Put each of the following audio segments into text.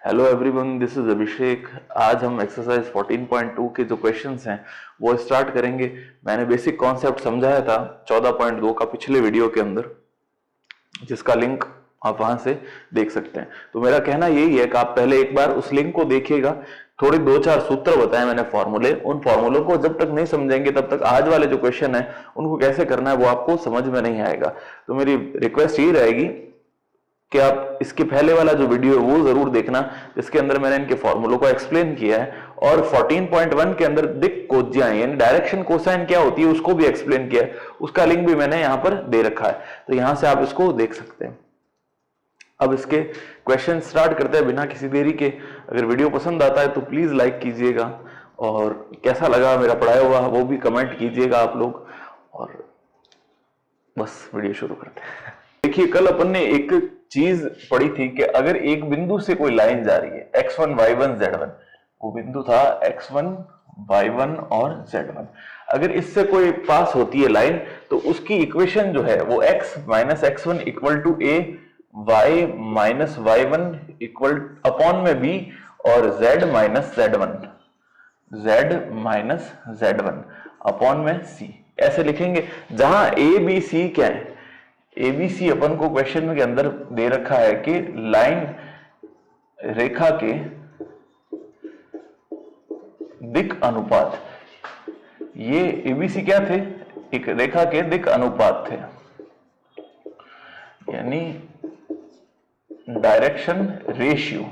Hello everyone, this is अभिषेक। आज हम exercise 14.2 के जो क्वेश्चंस हैं वो स्टार्ट करेंगे। मैंने बेसिक कॉन्सेप्ट समझाया था 14.2 का पिछले वीडियो के अंदर, जिसका लिंक आप वहां से देख सकते हैं। तो मेरा कहना यही है कि आप पहले एक बार उस लिंक को देखिएगा। थोड़े दो चार सूत्र बताए मैंने, फॉर्मूले, उन फॉर्मूलों को जब तक नहीं समझेंगे तब तक आज वाले जो क्वेश्चन है उनको कैसे करना है वो आपको समझ में नहीं आएगा। तो मेरी रिक्वेस्ट ये रहेगी कि आप इसके पहले वाला जो वीडियो है वो जरूर देखना, जिसके अंदर मैंने इनके फॉर्मूलों को एक्सप्लेन किया है, और 14.1 के अंदर दिक् कोज्याएं यानी डायरेक्शन कोसाइन क्या होती है उसको भी एक्सप्लेन किया है। उसका लिंक भी मैंने यहां पर दे रखा है, तो यहां से आप इसको देख सकते हैं। अब इसके क्वेश्चन स्टार्ट करते हैं बिना किसी देरी के। अगर वीडियो पसंद आता है तो प्लीज लाइक कीजिएगा, और कैसा लगा मेरा पढ़ाया हुआ वो भी कमेंट कीजिएगा आप लोग। और बस वीडियो शुरू करते हैं। देखिए, कल अपन ने एक चीज पढ़ी थी कि अगर एक बिंदु से कोई लाइन जा रही है x1 y1 z1, वो बिंदु था x1 y1 और z1, अगर इससे कोई पास होती है लाइन तो उसकी इक्वेशन जो है वो x minus x1 equal to a, y minus y1 equal upon में b, और z माइनस z1 अपॉन में c, ऐसे लिखेंगे। जहां a b c क्या है, एबीसी अपन को क्वेश्चन के अंदर दे रखा है कि लाइन रेखा के दिक् अनुपात, ये एबीसी क्या थे, एक रेखा के दिक् अनुपात थे, यानी डायरेक्शन रेशियो।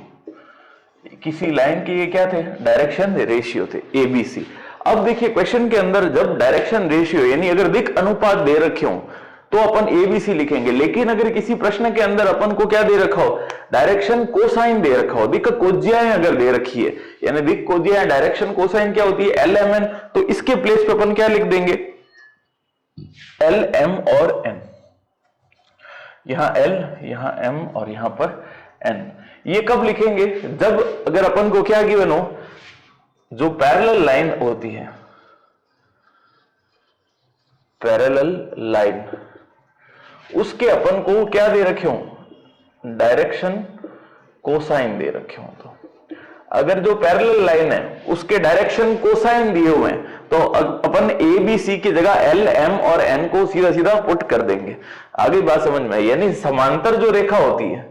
किसी लाइन के ये क्या थे, डायरेक्शन रेशियो थे एबीसी। अब देखिए क्वेश्चन के अंदर जब डायरेक्शन रेशियो यानी अगर दिक् अनुपात दे रखे हो तो अपन एबीसी लिखेंगे, लेकिन अगर किसी प्रश्न के अंदर अपन को क्या दे रखा हो, डायरेक्शन कोसाइन दे रखा हो, दिक् कोज्याएं अगर दे रखी है, यानी दिक् कोज्याएं डायरेक्शन कोसाइन क्या होती है, एल एम एन, तो इसके प्लेस पे अपन क्या लिख देंगे, एल एम और एन। यहां एल, यहां एम और यहां पर एन। ये कब लिखेंगे, जब अगर अपन को क्या गिवन हो, जो पैरेलल लाइन होती है, पैरेलल लाइन, उसके अपन को क्या दे रखे हो, डायरेक्शन कोसाइन दे रखे हो। तो अगर जो पैरेलल लाइन है उसके डायरेक्शन कोसाइन दिए हुए हैं तो अपन ए बी सी की जगह एल एम और एन को सीधा सीधा पुट कर देंगे। आगे बात समझ में आई, यानी समांतर जो रेखा होती है,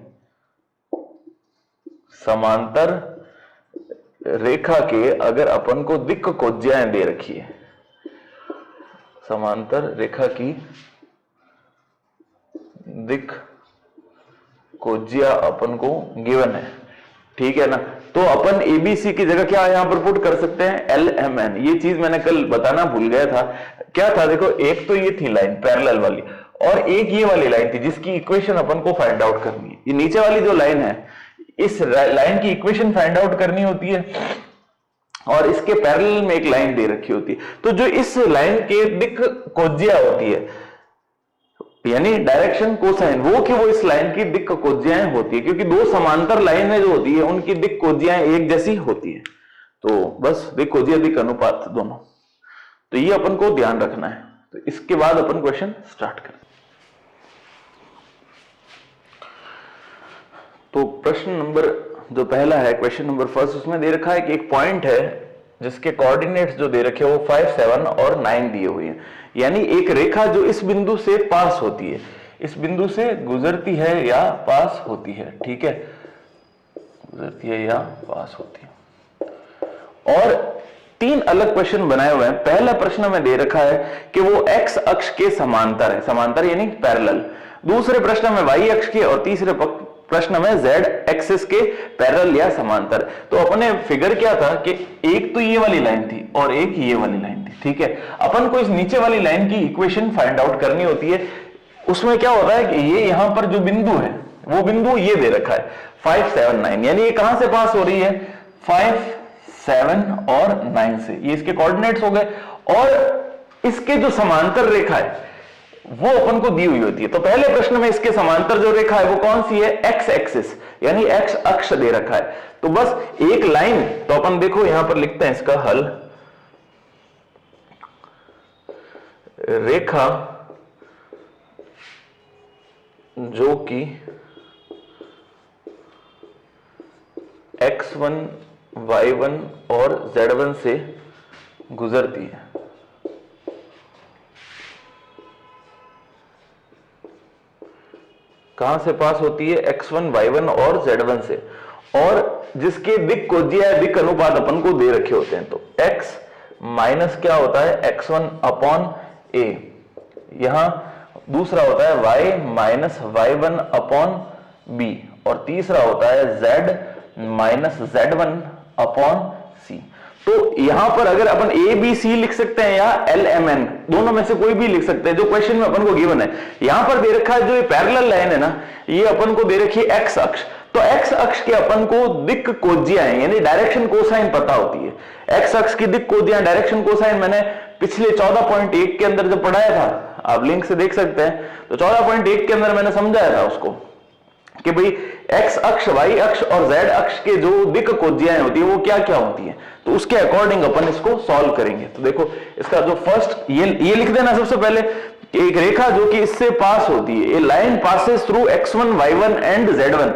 समांतर रेखा के अगर अपन को दिक् कोज्याएं दे रखी है, समांतर रेखा की दिक् कोज्या अपन को गिवन है, ठीक है ना, तो अपन एबीसी की जगह क्या यहां पर पुट कर सकते हैं, एल एम एन। ये चीज मैंने कल बताना भूल गया था। क्या था, देखो, एक तो ये थी लाइन पैरेलल वाली, और एक ये वाली लाइन थी जिसकी इक्वेशन अपन को फाइंड आउट करनी है। ये नीचे वाली जो लाइन है, इस लाइन की इक्वेशन फाइंड आउट करनी होती है, और इसके पैरेलल में एक लाइन दे रखी होती है। तो जो इस लाइन के दिक् कोज्या होती है, यानी डायरेक्शन कोसाइन, वो इस लाइन की दिक् कोज्याएं होती है, क्योंकि दो समांतर लाइनें जो होती है उनकी दिक् कोज्याएं एक जैसी होती है। तो बस दिक् कोज्या दिक् अनुपात दोनों, तो ये अपन को ध्यान रखना है। तो इसके बाद अपन क्वेश्चन स्टार्ट करें। तो प्रश्न नंबर जो पहला है, क्वेश्चन नंबर फर्स्ट, उसमें दे रखा है कि एक पॉइंट है जिसके कोऑर्डिनेट्स जो दे रखे वो 5, 7 और 9 दिए हुए हैं, यानी एक रेखा जो इस बिंदु से पास होती है, इस बिंदु से गुजरती है या पास होती है, ठीक है, गुजरती है या पास होती है। और तीन अलग क्वेश्चन बनाए हुए हैं। पहला प्रश्न में दे रखा है कि वो एक्स अक्ष के समांतर है, समांतर यानी पैरेलल। दूसरे प्रश्न में वाई अक्ष के, और तीसरे प्रश्न में जेड एक्सिस के पैरेलल या समांतर। तो अपने फिगर क्या था कि एक तो ये वाली लाइन थी और एक ये वाली लाइन थी, ठीक है। अपन को इस नीचे वाली लाइन की इक्वेशन फाइंड आउट करनी होती है। उसमें क्या होता है कि ये यहां पर जो बिंदु है वो बिंदु ये दे रखा है 5, 7, 9, यानी ये कहां से पास हो रही है, 5, 7 और 9 से। ये इसके कोऑर्डिनेट्स हो गए, और इसके जो समांतर रेखा है वो अपन को दी हुई होती है। तो पहले प्रश्न में इसके समांतर जो रेखा है वो कौन सी है, एक्स एक्सिस, यानी एक्स अक्ष दे रखा है। तो बस एक लाइन, तो अपन देखो यहां पर लिखते हैं इसका हल, रेखा जो कि x1 y1 और z1 से गुजरती है। कहां से पास होती है? x1 y1 और z1 से, और जिसके दिक कोज्या या दिक अनुपात अपन को दे रखे होते हैं। तो x माइनस क्या होता है? x1 अपॉन a, यहां दूसरा होता है y minus y1 upon b, और तीसरा होता है z minus z1 upon c। तो यहां पर अगर अपन a b c लिख सकते हैं या l m n, दोनों में से कोई भी लिख सकते हैं जो क्वेश्चन में अपन को गिवन है। यहां पर दे रखा है जो ये पैरेलल लाइन है ना, ये अपन को दे रखी है x अक्ष। तो x अक्ष के अपन को दिक कोज्याएं यानी डायरेक्शन कोसाइन पता होती है। x अक्ष की दिक कोज्याएं डायरेक्शन कोसाइन मैंने पिछले 14.1 के अंदर जब पढ़ाया था, आप लिंक से देख सकते हैं। तो 14.1 के अंदर मैंने समझाया था उसको कि भाई x अक्ष, y अक्ष और z अक्ष के जो दिक कोज्याएं होती है वो क्या क्या होती है। तो उसके अकॉर्डिंग अपन इसको सॉल्व करेंगे। तो देखो इसका जो फर्स्ट ये लिख देना सबसे पहले, एक रेखा जो कि इससे पास होती है, a line passes through x1 y1 and z1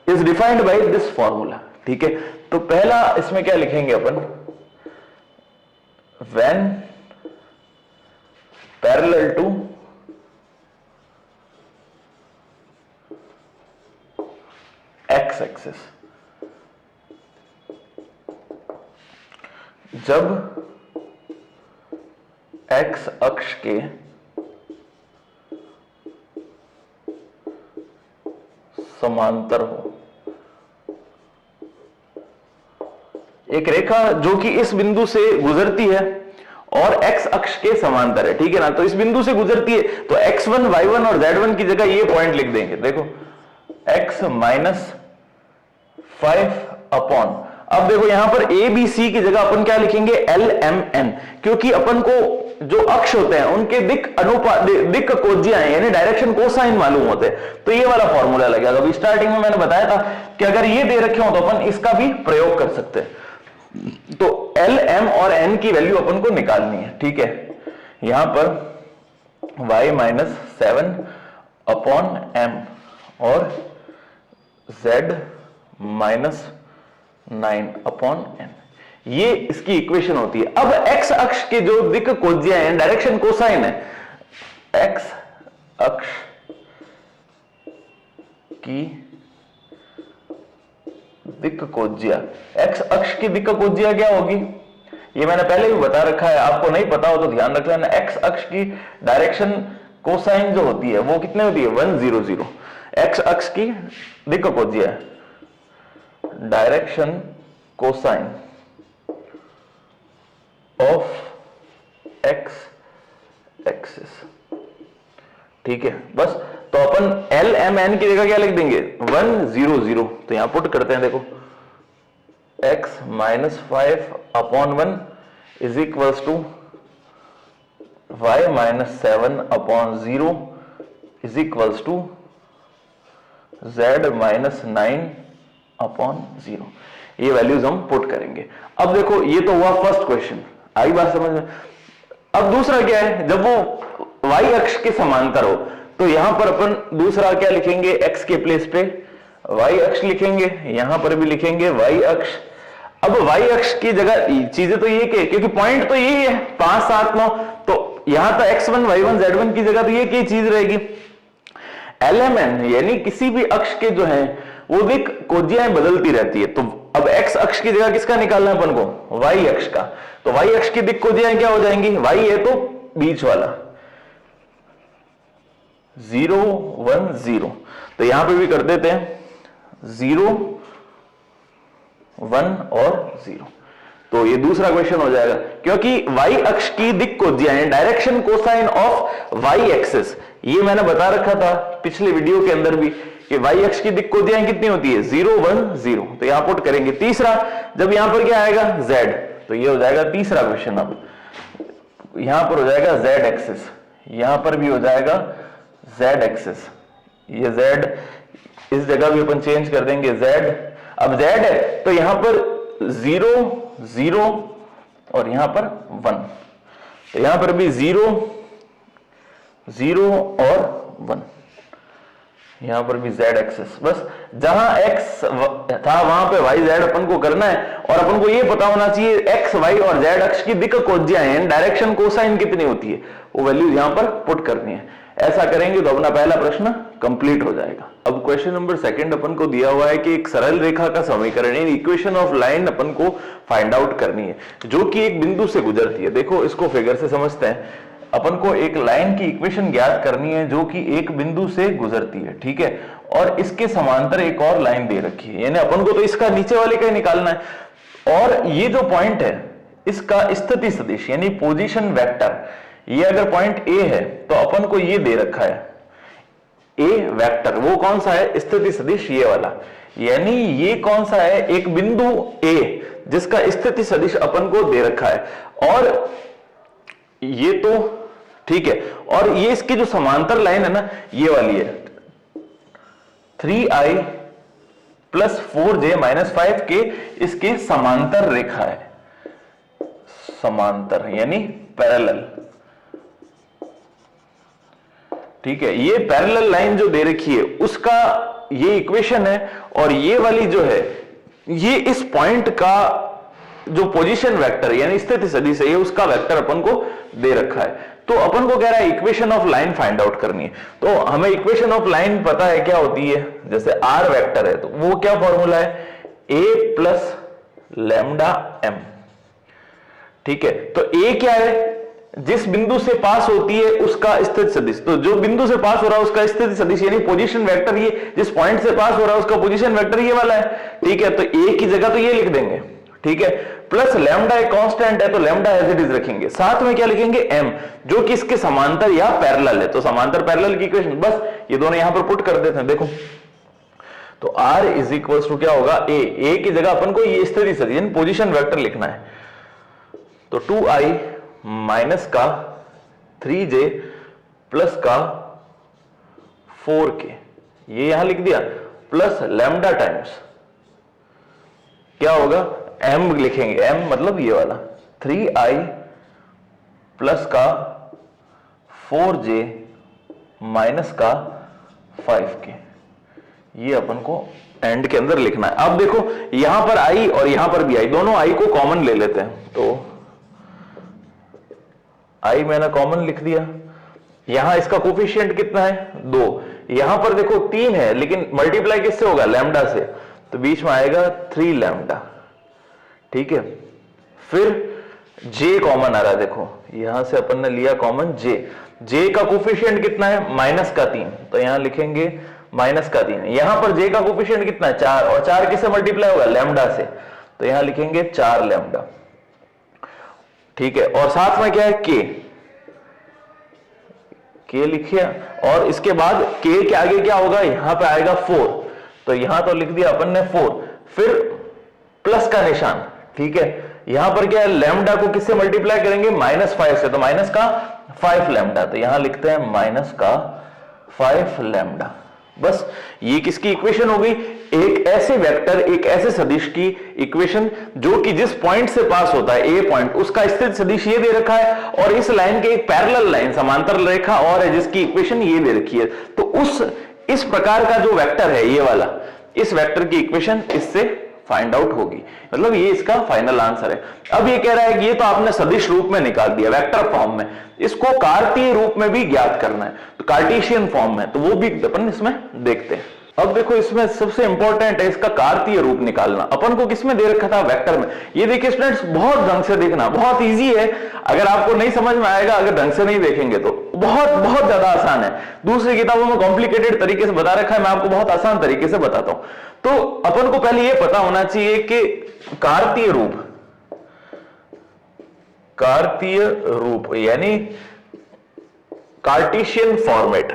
is defined by this formula. ठीक है, तो पहला इसमें क्या लिखेंगे अपन? When parallel to x axis, जब x अक्ष के समांतर हो, एक रेखा जो कि इस बिंदु से गुजरती है और x अक्ष के समांतर है। ठीक है ना, तो इस बिंदु से गुजरती है तो x1 y1 और z1 की जगह ये पॉइंट लिख देंगे। देखो x माइनस 5 अपॉन, अब देखो यहां पर a b c की जगह अपन क्या लिखेंगे? l m n, क्योंकि अपन को जो अक्ष होते हैं उनके दिक अनुपात, दिक कोज्याएं यानी डायरेक्शन कोसाइन मालूम होते हैं। तो ये वाला फॉर्मूला लगेगा। अभी स्टार्टिंग में मैंने बताया था कि अगर ये दे रखे हो तो अपन इसका भी प्रयोग कर सकते हैं। तो l m और n की वैल्यू अपन को निकालनी है। ठीक है, यहां पर y माइनस 7 अपॉन m और z माइनस 9 अपॉन n, ये इसकी इक्वेशन होती है। अब x अक्ष के जो दिक कोज्याएं हैं, डायरेक्शन कोसाइन है, x अक्ष की दिक कोज्या, x अक्ष की दिक कोज्या क्या होगी? ये मैंने पहले भी बता रखा है, आपको नहीं पता हो तो ध्यान रख लेना। x अक्ष की डायरेक्शन कोसाइन जो होती है वो कितने होती है? 100। x अक्ष की दिक कोज्या, direction cosine of x axis. ठीक है, बस तो अपन l m n की जगह क्या लिख देंगे? 100। तो यहां पुट करते हैं, देखो x minus 5 upon 1 is equals to y minus 7 upon 0 is equals to z minus 9 upon 0। ये वैल्यूज हम पुट करेंगे। अब देखो ये तो हुआ फर्स्ट क्वेश्चन, आई बात समझ में? अब दूसरा क्या है? जब वो y अक्ष के समांतर हो तो यहां पर अपन दूसरा क्या लिखेंगे? x के प्लेस पे y अक्ष लिखेंगे, यहां पर भी लिखेंगे y अक्ष। अब y अक्ष की जगह चीजें तो ये के, क्योंकि पॉइंट तो यही है 5 7 9, तो यहां तो x1 y1 z1 की जगह तो ये क्या चीज रहेगी? LMN, यानी किसी भी अक्ष के जो है वो दिक कोज्याएं बदलती रहती है। तो अब x अक्ष की जगह किसका निकालना है अपन को? y अक्ष का। तो y अक्ष की दिक कोज्याएं क्या हो जाएंगी? y है तो बीच वाला 0 1 0, तो यहां पे भी कर देते हैं 0 1 और 0। तो ये दूसरा क्वेश्चन हो जाएगा, क्योंकि y अक्ष की दिक कोज्याएं direction cosine of y axis, ये मैंने बता रखा था पिछले वीडियो के अंदर भी कि y अक्ष की दिक कोज्याएं कितनी होती है? 0 1 0। तो यहां पुट करेंगे। तीसरा, जब यहां पर क्या आएगा? z, तो ये हो जाएगा तीसरा क्वेश्चन। अब यहां पर हो जाएगा z एक्सिस, यहां पर भी हो जाएगा z एक्सिस, ये z इस जगह भी अपन चेंज कर देंगे z। अब z है तो यहां पर 0 0 और यहां पर 1, तो यहां पर भी 0 0 और 1। यहां पर भी z एक्सिस, बस जहां x था वहां पे y z अपन को करना है, और अपन को ये पता होना चाहिए x y और z अक्ष की दिक् कोज्या है, डायरेक्शन कोसाइन कितनी होती है, वो वैल्यू यहां पर पुट करनी है। ऐसा करेंगे तो अपना पहला प्रश्न कंप्लीट हो जाएगा। अब क्वेश्चन नंबर सेकंड अपन को दिया हुआ है कि एक सरल रेखा का समीकरण, इक्वेशन ऑफ लाइन अपन को फाइंड आउट करनी है जो कि एक बिंदु से गुजरती है। देखो इसको फिगर से समझते हैं। अपन को एक लाइन की इक्वेशन ज्ञात करनी है जो कि एक बिंदु से गुजरती है, ठीक है, और इसके समांतर एक और लाइन दे रखी है, यानी अपन को तो इसका नीचे वाले का ही निकालना है। और ये जो पॉइंट है इसका स्थिति सदिश यानी पोजीशन वेक्टर, ये अगर पॉइंट ए है तो अपन को ये दे रखा है ए वेक्टर, वो कौन सा है, स्थिति सदिश ये वाला, यानी ये कौन सा है, एक बिंदु ए जिसका स्थिति सदिश अपन को दे रखा है। और ये तो ठीक है, और ये इसकी जो समांतर लाइन है ना ये वाली है 3i प्लस 4j माइनस 5 के, इसके समांतर रेखा है, समांतर यानी पैरेलल, ठीक है। ये पैरेलल लाइन जो दे रखी है उसका ये इक्वेशन है, और ये वाली जो है ये इस पॉइंट का जो पोजीशन वेक्टर यानी स्थिति सदिश है, ये उसका वेक्टर अपन को दे रखा है। तो अपन को कह रहा है equation of line find out करनी है। तो हमें इक्वेशन ऑफ लाइन पता है क्या होती है, जैसे आर वेक्टर है तो वो क्या फॉर्मूला है, ए प्लस लैम्डा एम, ठीक है। तो ए क्या है, जिस बिंदु से पास होती है उसका स्थिति सदिश, तो जो बिंदु से पास हो रहा है उसका स्थिति सदिश यानी पोजीशन वेक्टर, ये जिस पॉइंट से पास हो रहा है उसका पोजीशन वेक्टर ये वाला है, ठीक है। तो ए की जगह तो ये लिख देंगे, ठीक है, प्लस लैम्डा एक कांस्टेंट है तो लैम्डा एज इट इज रखेंगे, साथ में क्या लिखेंगे एम, जो कि इसके समांतर या पैरेलल है, तो समांतर पैरेलल की इक्वेशन बस ये दोनों यहां पर पुट कर देते हैं। देखो तो r इज इक्वल टू क्या होगा, ए की जगह अपन को ये स्थिति सदिश यानी पोजीशन वेक्टर लिखना है, तो 2i माइनस का 3j प्लस का 4k, ये यहां लिख दिया, प्लस लैम्डा टाइम्स क्या होगा, m लिखेंगे, m मतलब ये वाला 3i प्लस का 4j माइनस का 5k, ये अपन को एंड के अंदर लिखना है। अब देखो यहां पर i और यहां पर भी i, दोनों i को कॉमन ले लेते हैं, तो i मैंने कॉमन लिख दिया। यहां इसका कोफिशिएंट कितना है, 2, यहां पर देखो 3 है लेकिन मल्टीप्लाई किससे होगा, लैम्डा से, तो बीच में आएगा 3 लैम्डा, ठीक है। फिर j कॉमन आ रहा है, देखो यहां से अपन ने लिया कॉमन j का कोफिशिएंट कितना है, माइनस का 3, तो यहां लिखेंगे माइनस का 3, यहां पर j का कोफिशिएंट कितना है, 4, और 4 किससे मल्टीप्लाई होगा, लैम्डा से, तो यहां लिखेंगे 4 लैम्डा, ठीक है। और साथ में क्या है, k लिखिए, और इसके बाद k के आगे क्या होगा, यहां पे आएगा 4, तो यहां तो लिख दिया अपन ने 4, फिर प्लस का निशान, ठीक है। यहां पर क्या है, लैम्डा को किससे मल्टीप्लाई करेंगे, माइनस 5 से, तो माइनस का 5 लैम्डा, तो यहां लिखते हैं माइनस का 5 लैम्डा। बस ये किसकी इक्वेशन हो गई, एक ऐसे वेक्टर, एक ऐसे सदिश की इक्वेशन जो कि जिस पॉइंट से पास होता है ए पॉइंट, उसका स्थिति सदिश ये दे रखा है, और इस लाइन के एक पैरेलल लाइन समांतर रेखा और है जिसकी इक्वेशन ये दे रखी है। तो इस प्रकार का जो वेक्टर है ये वाला, इस वेक्टर की इक्वेशन इससे फाइंड आउट होगी, मतलब ये इसका फाइनल आंसर है। अब ये कह रहा है कि ये तो आपने सदिश रूप में निकाल दिया, वेक्टर फॉर्म में, इसको कार्तीय रूप में भी ज्ञात करना है, तो कार्टेशियन फॉर्म में, तो वो भी अपन इसमें देखते हैं। अब देखो इसमें सबसे इंपॉर्टेंट है इसका कार्तीय रूप निकालना। अपन को किसमें दे रखा था, वेक्टर में। ये देखिए स्टूडेंट्स, बहुत ढंग से देखना, बहुत इजी है। अगर आपको नहीं समझ में आएगा, अगर ढंग से नहीं देखेंगे तो बहुत बहुत ज्यादा आसान है। दूसरी किताबों में कॉम्प्लिकेटेड तरीके से बता रखा है, मैं आपको बहुत आसान तरीके से बताता हूं। तो अपन को पहले ये पता होना चाहिए कि कार्तीय रूप यानी कार्टेशियन फॉर्मेट,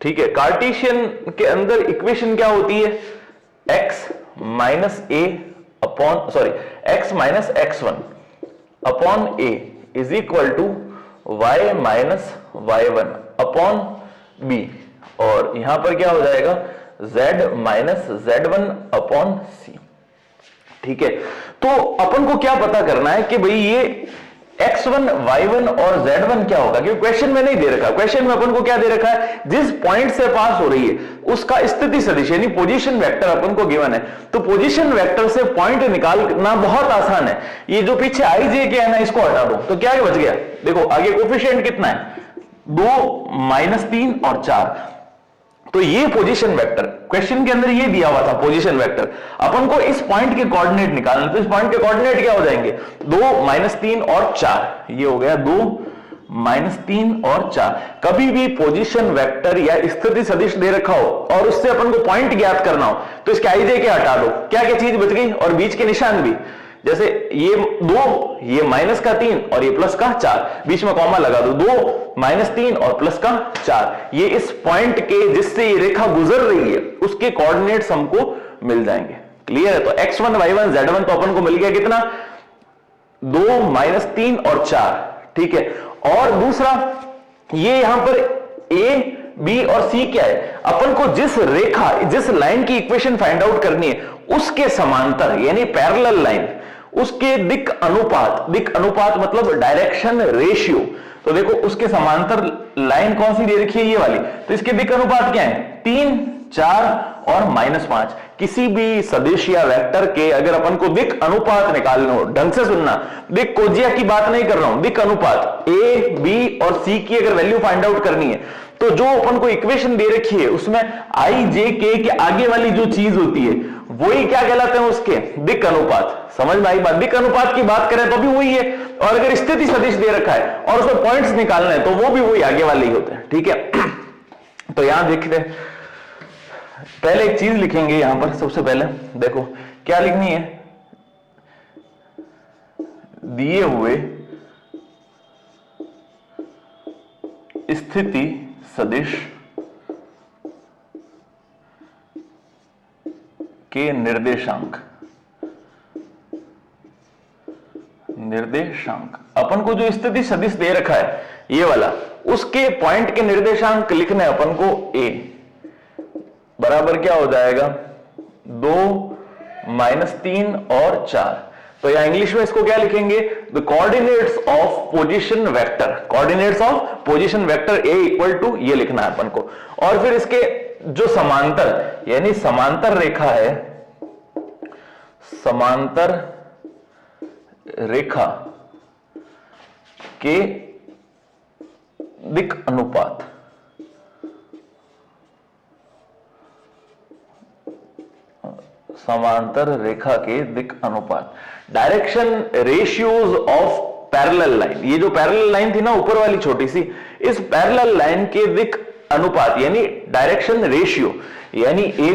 ठीक है। कार्टेशियन के अंदर इक्वेशन क्या होती है, x minus x1 upon a is equal to y minus y1 upon b, और यहां पर क्या हो जाएगा, z minus z1 upon c, ठीक है। तो अपन को क्या पता करना है कि भाई ये x1 y1 और z1 क्या होगा, क्योंकि क्वेश्चन में नहीं दे रखा, क्वेश्चन में अपन को क्या दे रखा है, जिस पॉइंट से पास हो रही है उसका स्थिति सदिश यानी पोजीशन वेक्टर अपन को गिवन है। तो पोजीशन वेक्टर से पॉइंट निकालना बहुत आसान है। ये जो पीछे आई जे के है ना, इसको हटा दो तो क्या बच गया, देखो आगे कोफिशिएंट कितना है, 2, -3 और 4। तो ये पोजीशन वेक्टर क्वेश्चन के अंदर ये दिया हुआ था, पोजीशन वेक्टर अपन को इस पॉइंट के कोऑर्डिनेट निकालना। तो इस पॉइंट के कोऑर्डिनेट क्या हो जाएंगे, 2, -3 और 4। ये हो गया 2, -3 और 4। कभी भी पोजीशन वेक्टर या स्थिति सदिश दे रखा हो और उससे अपन को पॉइंट ज्ञात करना हो तो इसके आईजे के हटा दो, क्या क्या चीज बच गई, और बीच के निशान भी, जैसे ये 2, ये -3 और ये +4, बीच में कॉमा लगा दो, 2, -3 और +4। ये इस पॉइंट के जिससे ये रेखा गुजर रही है उसके कोऑर्डिनेट्स हमको मिल जाएंगे। क्लियर है? तो x1 y1 z1 तो अपन को मिल गया कितना, 2, -3 और 4। ठीक है, और दूसरा ये यहां पर a b और c क्या है, अपन को जिस रेखा जिस लाइन की इक्वेशन फाइंड आउट करनी है उसके समांतर यानी पैरेलल लाइन, उसके दिक अनुपात मतलब डायरेक्शन रेशियो। तो देखो उसके समांतर लाइन कौन सी दे रखी है, ये वाली। तो इसके दिक अनुपात क्या है, 3, 4 और -5। किसी भी सदिश या वेक्टर के अगर अपन को दिक अनुपात निकालना हो, ढंग से सुनना, दिक कोजिया की बात नहीं कर रहा हूं, दिक अनुपात a, b और c की अगर वैल्यू फाइंड आउट करनी है तो जो अपन को इक्वेशन दे रखी है उसमें i, j, k के आगे वाली जो चीज होती है वही क्या कहलाते हैं, उसके दिक अनुपात। समझ में आई बात? दिक अनुपात की बात करें तो भी वही है, और अगर स्थिति सदिश दे रखा है और उसमें पॉइंट्स निकालने हैं तो वो भी वही आगे वाले ही होते हैं। ठीक है, तो यहां देखते हैं, पहले एक चीज लिखेंगे यहां पर। सबसे पहले देखो क्या लिखनी है, दिए हुए स्थिति सदिश के निर्देशांक अपन को जो स्थिति सदिश दे रखा है ये वाला, उसके पॉइंट के निर्देशांक लिखने अपन को a बराबर क्या हो जाएगा, 2, -3 और 4। तो यहां इंग्लिश में इसको क्या लिखेंगे, the coordinates of position vector, coordinates of position vector a equal to ये लिखना है अपन को। और फिर इसके जो समांतर यानी समांतर रेखा है, समांतर रेखा के दिक अनुपात, समांतर रेखा के दिक अनुपात, direction ratios of parallel line. ये जो पैरेलल लाइन थी ना ऊपर वाली छोटी सी, इस पैरेलल लाइन के दिक अनुपात यानी डायरेक्शन रेशियो यानी ए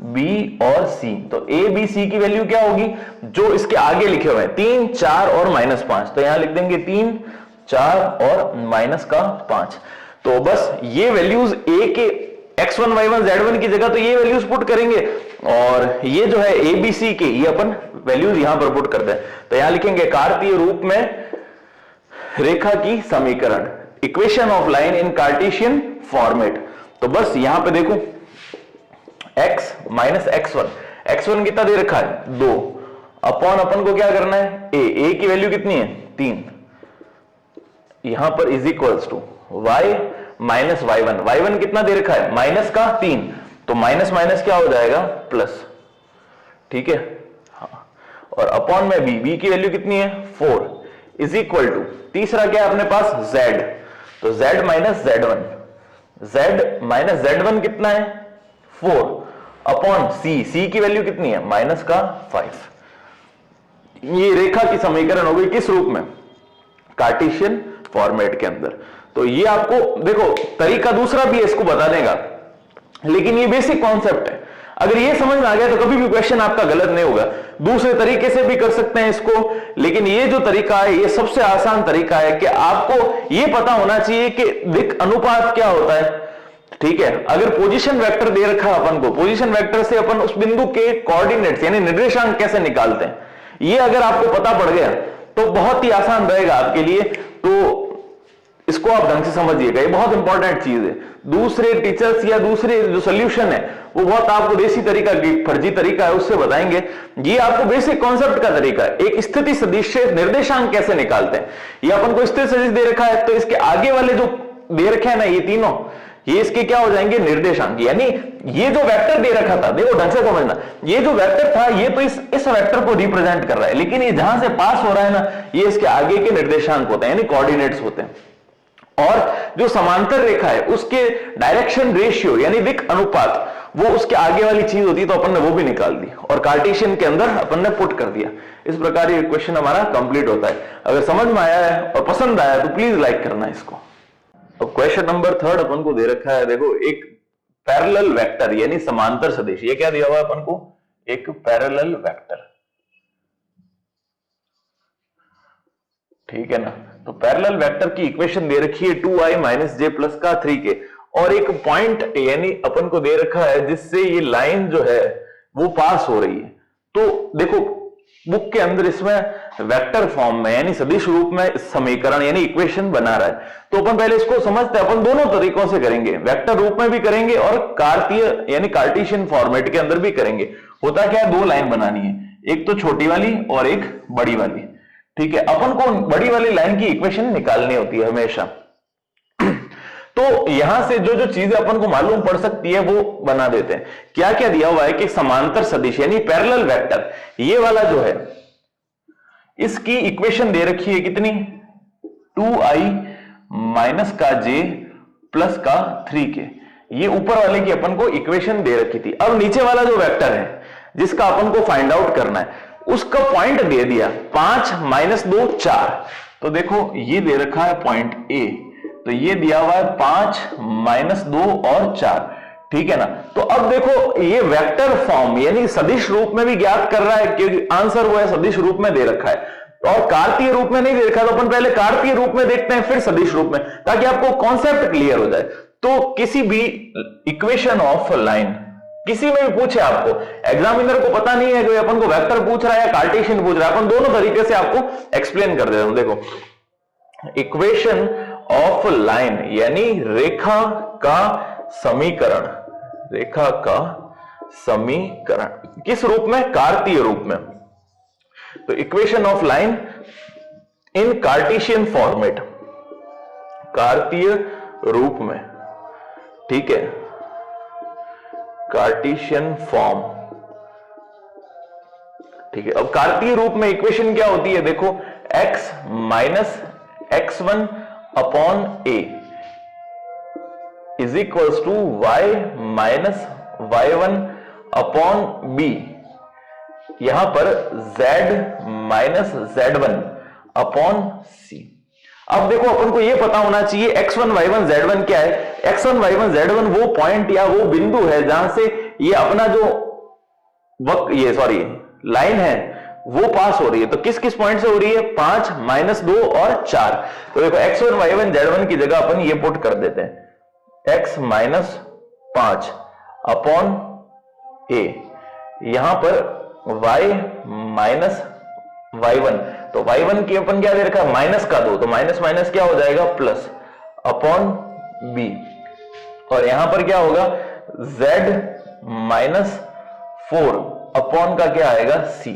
बी और सी। तो ए बी सी की वैल्यू क्या होगी, जो इसके आगे लिखे हुए हैं 3, 4 और -5। तो यहां लिख देंगे 3, 4 और -5। तो बस ये वैल्यूज ए के x1 y1 z1 की जगह तो ये वैल्यूज पुट करेंगे, और ये जो है ए बी सी के ये अपन वैल्यूज यहां पर पुट करते हैं। तो यहां लिखेंगे कार्तीय रूप में रेखा की समीकरण, equation of line in Cartesian format. तो बस यहां पे देखो x x1 कितना दे रखा है, 2 अपॉन अपन को क्या करना है, a की वैल्यू कितनी है, 3। यहां पर is equals to y y1 कितना दे रखा है, -3। तो माइनस क्या हो जाएगा, प्लस। ठीक है, हाँ। और अपॉन में b की वैल्यू कितनी है, 4 इज इक्वल टू, तीसरा क्या है अपने पास, z। तो z z1 कितना है, 4 अपॉन c की वैल्यू कितनी है, -5। ये रेखा की समीकरण हो गई किस रूप में, कार्टेशियन फॉर्मेट के अंदर। तो ये आपको देखो तरीका दूसरा भी है इसको बताने का, लेकिन ये बेसिक कॉन्सेप्ट है। अगर ये समझ में आ गया तो कभी भी क्वेश्चन आपका गलत नहीं होगा। दूसरे तरीके से भी कर सकते हैं इसको, लेकिन ये जो तरीका है ये सबसे आसान तरीका है कि आपको ये पता होना चाहिए कि दिक अनुपात क्या होता है। ठीक है, अगर पोजीशन वेक्टर दे रखा है अपन को, पोजीशन वेक्टर से अपन उस बिंदु के कोऑर्डिनेट्स यानी निर्देशांक कैसे निकालते हैं, ये अगर आपको पता पड़ गया तो बहुत ही आसान रहेगा आपके लिए। तो इसको आप ढंग से समझिएगा, ये बहुत इंपॉर्टेंट चीज है। दूसरे टीचर्स या दूसरे जो सोल्यूशन है वो बहुत आपको देसी तरीका, फर्जी तरीका है, उससे बताएंगे। ये आपको बेसिक कॉन्सेप्ट का तरीका है। एक स्थिति सदिश निर्देशांक कैसे निकालते हैं। ये अपन को स्थिति सदिश दे रखा है, तो इसके आगे वाले जो दे रखे हैं ना ये तीनों, ये इसके क्या हो जाएंगे, निर्देशांक। यानी ये जो वेक्टर दे रखा था, देखो ढंग से समझना, ये जो वेक्टर था ये तो इस वेक्टर को रिप्रेजेंट कर रहा है, लेकिन ये जहां से पास हो रहा है ना, ये इसके आगे के निर्देशांक होते हैं, यानी कोऑर्डिनेट्स होते हैं। और जो समांतर रेखा है उसके डायरेक्शन रेशियो यानी दिक् अनुपात, वो उसके आगे वाली चीज होती है, तो अपन ने वो भी निकाल दी और कार्टेशियन के अंदर अपन ने पुट कर दिया। इस प्रकार ये क्वेश्चन हमारा कंप्लीट होता है। अगर समझ में आया है और पसंद आया तो प्लीज लाइक करना इसको। अब क्वेश्चन नंबर 3 अपन को दे रखा है, देखो एक पैरेलल वेक्टर यानी समांतर सदिश। ये क्या दिया हुआ है अपन को, एक पैरेलल वेक्टर, ठीक है ना। तो पैरेलल वेक्टर की इक्वेशन दे रखी है 2i - j + का 3k, और एक पॉइंट यानी अपन को दे रखा है जिससे ये लाइन जो है वो पास हो रही है। तो देखो बुक के अंदर इसमें वेक्टर फॉर्म में यानी सदिश रूप में समीकरण यानी इक्वेशन बना रहा है। तो अपन पहले इसको समझते हैं। अपन दोनों तरीकों से करेंगे, वेक्टर रूप में भी करेंगे और कार्तीय यानी कार्टेशियन फॉर्मेट के अंदर भी करेंगे। होता क्या है, दो लाइन बनानी है, एक तो छोटी वाली और एक बड़ी वाली, ठीक है। अपन को बड़ी वाली लाइन की इक्वेशन निकालनी होती है हमेशा। तो यहां से जो जो चीजें अपन को मालूम पड़ सकती है वो बना देते हैं। क्या क्या दिया हुआ है कि समांतर सदिश यानी पैरेलल वेक्टर, ये वाला जो है इसकी इक्वेशन दे रखी है कितनी, 2i - का j + का 3k। ये ऊपर वाले की अपन को इक्वेशन दे रखी थी। अब नीचे वाला जो वेक्टर है जिसका अपन को फाइंड आउट करना है, उसका पॉइंट दे दिया 5 - 2 4। तो देखो ये दे रखा है पॉइंट A, तो ये दिया हुआ है 5 - 2 और 4, ठीक है ना। तो अब देखो ये वेक्टर फॉर्म यानी सदिश रूप में भी ज्ञात कर रहा है, क्योंकि आंसर वो है सदिश रूप में दे रखा है, और कार्तीय रूप में नहीं दे रखा। तो अपन पहले कार्तीय रूप में देखते हैं फिर सदिश रूप में, ताकि आपको कॉन्सेप्ट क्लियर हो जाए। तो किसी भी इक्वेशन ऑफ लाइन किसी में भी पूछे आपको, एग्जामिनर को पता नहीं है कि अपन को वेक्टर पूछ रहा है या कार्टेशियन पूछ रहा है, अपन दोनों तरीके से आपको एक्सप्लेन कर देता हूं। देखो इक्वेशन ऑफ लाइन यानी रेखा का समीकरण, रेखा का समीकरण किस रूप में, कार्तीय रूप में। तो equation of line in Cartesian format, कार्तीय रूप में, ठीक है, कार्टेशियन फॉर्म, ठीक है। अब कार्तीय रूप में इक्वेशन क्या होती है, देखो x - x1 upon a is equals to y - y1 upon b। यहां पर z - z1 अपॉन c। अब देखो अपन को यह पता होना चाहिए x1 y1 z1 क्या है। x1 y1 z1 वो पॉइंट या वो बिंदु है जहां से ये अपना जो लाइन है वो पास हो रही है। तो किस किस पॉइंट से हो रही है, 5 - 2 और 4। तो देखो x1 y1 z1 की जगह अपन ये पुट कर देते हैं x - 5 अपॉन a, यहां पर y - y1, तो y1 की अपन क्या दे रखा है, माइनस का 2, तो माइनस माइनस क्या हो जाएगा, प्लस अपॉन b, और यहां पर क्या होगा z - 4 अपॉन का क्या आएगा c,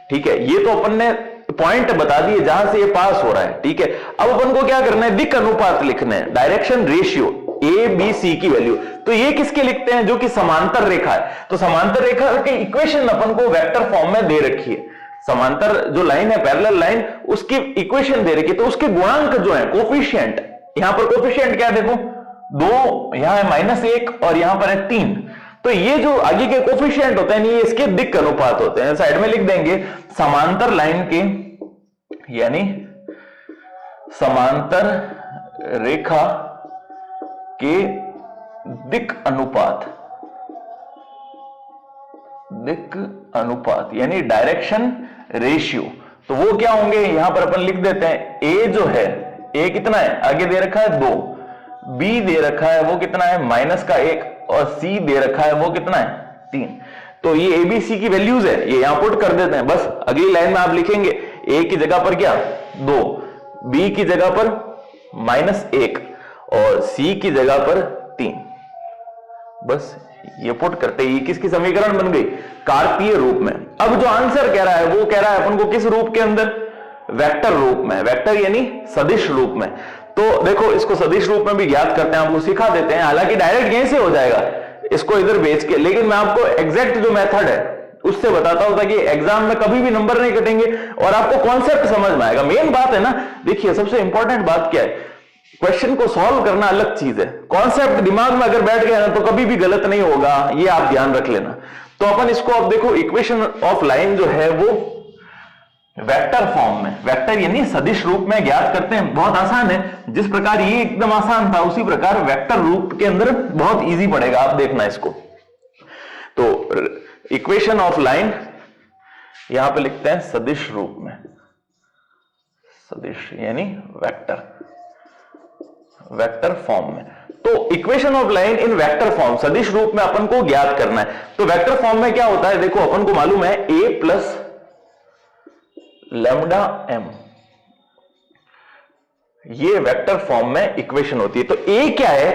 ठीक है। ये तो अपन ने पॉइंट बता दिए जहां से ये पास हो रहा है, ठीक है। अब अपन को क्या करना है, दिक् अनुपात लिखना है, direction ratio A B C की वैल्यू। तो ये किसके लिखते हैं, जो कि समांतर रेखा है। तो समांतर रेखा की इक्वेशन अपन को वेक्टर फॉर्म में दे रखी है। समांतर जो लाइन है, पैरेलल लाइन, उसकी इक्वेशन दे रखी है। तो उसके गुणांक जो है, कोफिशिएंट, यहां पर कोफिशिएंट क्या है, देखो 2, यहां है -1 और यहां पर है 3। तो ये जो आगे के कोफिशिएंट होते हैं ये इसके दिक् अनुपात होते हैं। साइड में लिख देंगे समांतर लाइन के यानी समांतर रेखा के दिक् अनुपात, दिक् अनुपात यानी डायरेक्शन रेशियो। तो वो क्या होंगे, यहां पर अपन लिख देते हैं ए जो है, ए कितना है, आगे दे रखा है 2, बी दे रखा है वो कितना है -1, और सी दे रखा है वो कितना है 3। तो ये एबीसी की वैल्यूज है, ये यहां पुट कर देते हैं। बस अगली लाइन में आप लिखेंगे ए की जगह पर क्या 2, बी की जगह पर -1 और c की जगह पर 3। बस ये पुट करते ही किसकी समीकरण बन गई, कार्तीय रूप में। अब जो आंसर कह रहा है वो कह रहा है अपन को किस रूप के अंदर, वेक्टर रूप में, वेक्टर यानी सदिश रूप में। तो देखो इसको सदिश रूप में भी ज्ञात करते हैं, आपको सिखा देते हैं, हालांकि डायरेक्ट यहीं से हो जाएगा इसको इधर भेज के, लेकिन मैं आपको एग्जैक्ट जो मेथड है उससे बताता हूं ताकि एग्जाम में कभी भी नंबर नहीं कटेंगे और आपको कॉन्सेप्ट समझ में आएगा। मेन बात है ना, देखिए सबसे इंपॉर्टेंट बात क्या है, क्वेश्चन को सॉल्व करना अलग चीज है, कॉन्सेप्ट दिमाग में अगर बैठ गया ना तो कभी भी गलत नहीं होगा, ये आप ध्यान रख लेना। तो अपन इसको अब देखो इक्वेशन ऑफ लाइन जो है वो वेक्टर फॉर्म में, वेक्टर यानी सदिश रूप में ज्ञात करते हैं। बहुत आसान है, जिस प्रकार ये एकदम आसान था उसी प्रकार वेक्टर रूप के अंदर बहुत इजी पड़ेगा, आप देखना इसको। तो इक्वेशन ऑफ लाइन यहां पे लिखते हैं सदिश रूप में, सदिश यानी वेक्टर, वेक्टर फॉर्म में। तो equation of line in vector form, सदिश रूप में अपन को ज्ञात करना है। तो वेक्टर फॉर्म में क्या होता है, देखो अपन को मालूम है a प्लस लैम्डा m, ये वेक्टर फॉर्म में इक्वेशन होती है। तो a क्या है,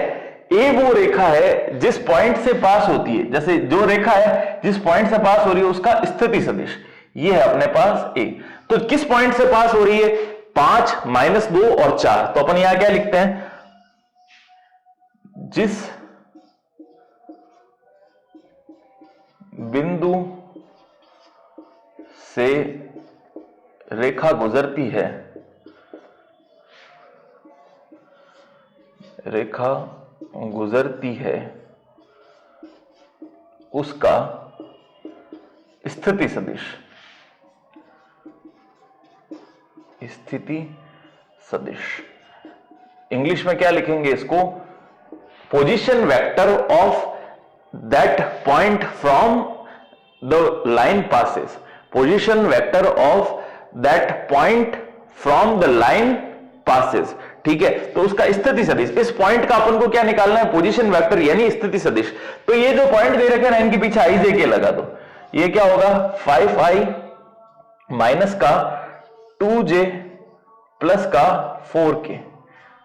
a वो रेखा है जिस पॉइंट से पास होती है, जैसे जो रेखा है जिस पॉइंट से पास हो रही है उसका स्थिति सदिश, ये है अपने पास a। तो किस पॉइंट से पास हो रही है, 5, -2 और 4। तो अपन यहां क्या लिखते हैं, जिस बिंदु से रेखा गुजरती है, रेखा गुजरती है उसका स्थिति सदिश, स्थिति सदिश इंग्लिश में क्या लिखेंगे इसको, position vector of that point from the line passes, position vector of that point from the line passes. ठीक है, तो उसका स्थिति सदिश, इस पॉइंट का अपन को क्या निकालना है, पोजीशन वेक्टर यानी स्थिति सदिश। तो ये जो पॉइंट दे रखे हैं इनके पीछे आई जे के लगा दो, ये क्या होगा 5i माइनस का 2j प्लस का 4k।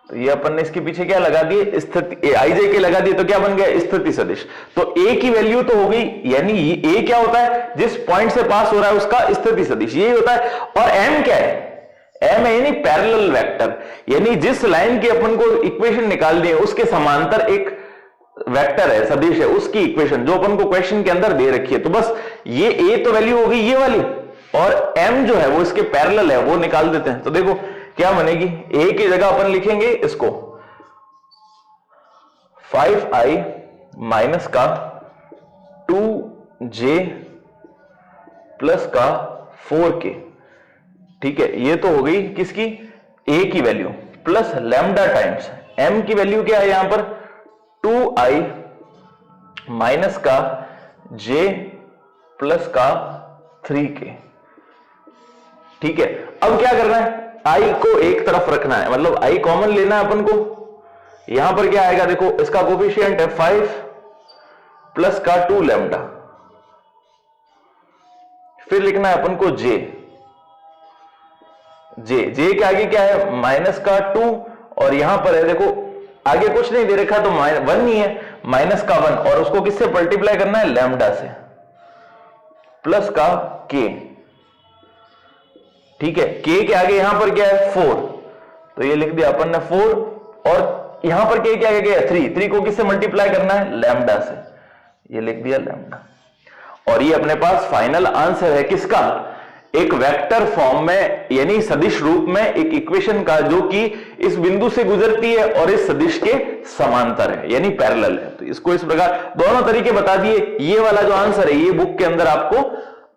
तो ये अपन ने इसके पीछे क्या लगा दिए, स्थिति आई जे के लगा दिए, तो क्या बन गया स्थिति सदिश। तो a की वैल्यू तो हो गई, यानी a क्या होता है, जिस पॉइंट से पास हो रहा है उसका स्थिति सदिश, ये होता है। और m क्या है, m है यानी पैरेलल वेक्टर, यानी जिस लाइन की अपन को इक्वेशन निकालनी है उसके समांतर एक वेक्टर है, सदिश है, उसकी इक्वेशन जो अपन को क्वेश्चन के अंदर दे रखी है। तो बस ये a तो वैल्यू हो गई ये वाली, और m जो है वो इसके पैरेलल है, वो निकाल देते हैं। तो देखो क्या बनेगी, a की जगह अपन लिखेंगे इसको 5i माइनस का 2j प्लस का 4k। ठीक है, ये तो हो गई किसकी, a की value, plus lambda times m की वैल्यू क्या है यहां पर 2i माइनस का j प्लस का 3k। ठीक है, अब क्या करना है, i को एक तरफ रखना है, मतलब i कॉमन लेना है अपन को। यहां पर क्या आएगा, देखो इसका कोफिशिएंट है 5 प्लस का 2 लैम्डा, फिर लिखना है अपन को j के आगे क्या है माइनस का 2, और यहां पर है देखो आगे कुछ नहीं दे रखा तो 1 ही है, माइनस का 1, और उसको किससे मल्टीप्लाई करना है, लैम्डा से, प्लस का k। ठीक है, k के आगे यहां पर क्या है 4, तो ये लिख दिया अपन ने 4, और यहां पर k के आगे क्या है 3 को किससे मल्टीप्लाई करना है, लैम्डा से, ये लिख दिया लैम्डा। और ये अपने पास फाइनल आंसर है किसका, एक वेक्टर फॉर्म में यानी सदिश रूप में एक इक्वेशन का, जो कि इस बिंदु से गुजरती है और इस सदिश के समांतर है यानी पैरेलल है। तो इसको इस प्रकार दोनों तरीके बता दिए। ये वाला जो आंसर है ये बुक के अंदर आपको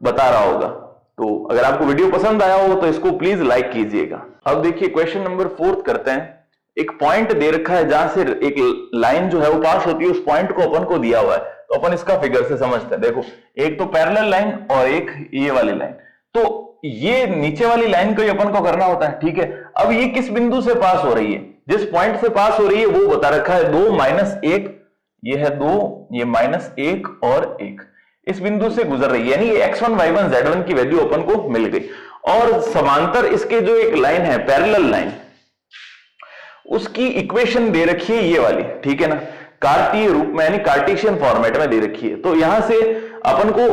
बता रहा होगा। तो अगर आपको वीडियो पसंद आया हो तो इसको प्लीज लाइक कीजिएगा। अब देखिए क्वेश्चन नंबर 4 करते हैं। एक पॉइंट दे रखा है जहां से एक लाइन जो है वो पास होती है, उस पॉइंट को अपन को दिया हुआ है, तो अपन इसका फिगर से समझते हैं। देखो एक तो पैरेलल लाइन और एक ये वाली लाइन, तो ये नीचे वाली लाइन को ही अपन को करना होता है। ठीक है, अब ये किस बिंदु से पास हो रही है, जिस पॉइंट से पास हो रही है वो बता रखा है 2 - 1, ये है 2, ये -1 और 1, इस बिंदु से गुजर रही है, यानी x1 y1 z1 की वैल्यू अपन को मिल गई। और समांतर इसके जो एक लाइन है पैरेलल लाइन, उसकी इक्वेशन दे रखी है ये वाली, ठीक है ना, कार्तीय रूप में यानी कार्टेशियन फॉर्मेट में दे रखी है। तो यहां से अपन को